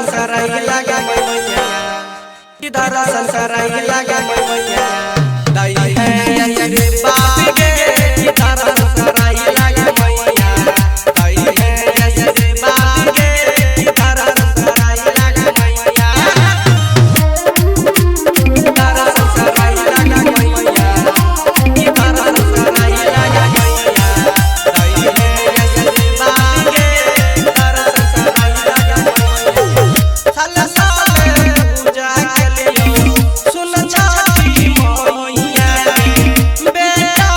संकराई लगा मैया कि दर्शन कराई लगा मैया दई है ये बात के कि दर्शन कराई लगा मैया दई है ये बात के कि दर्शन कराई लगा मैया दर्शन कराई लगा मैया कि दर्शन कराई लगा मैया दई है ये बात के दर्शन कराई लगा मैया साल साल पूजा के लियो सुन छाती मैया बेटा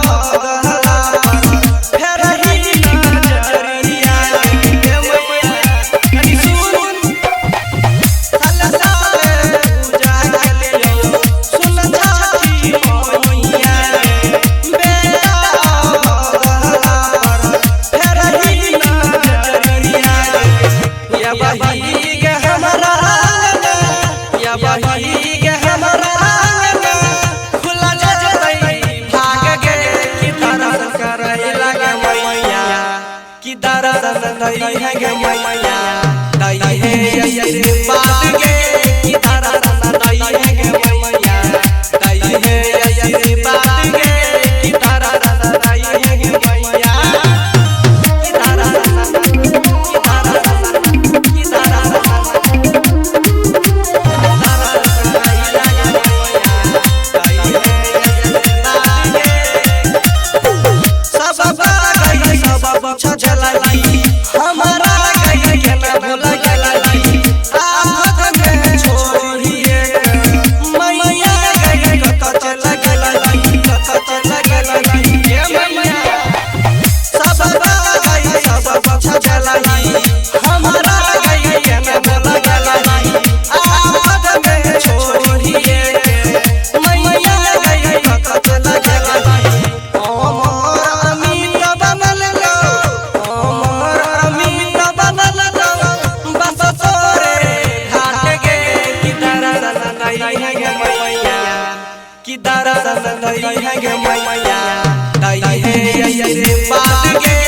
भगला फेर ही नजरिया के मैया कनी सुन साल साल पूजा के लियो सुन छाती मैया बेटा भगला फेर ही नजरिया या बही के हमरा या बही के हमरा खुला जतई भाग गे कि दर्शन कराई लगा मैया कि दर्शन दई है गे मैया दई है ये बात गे कि दर्शन दई है गे मैया दई है ये बात गे कि दर्शन दई है गे मैया कि दर्शन हमारा गई के ना भूल गई आफत में छोड़िए मैया गई कत चला गई ये मैया सब गई सब चला हमारा गई के ना भूल गई आफत में छोड़िए मैया गई कत चला गई कि दर्शन दई है गे मैया दई है ये बात गे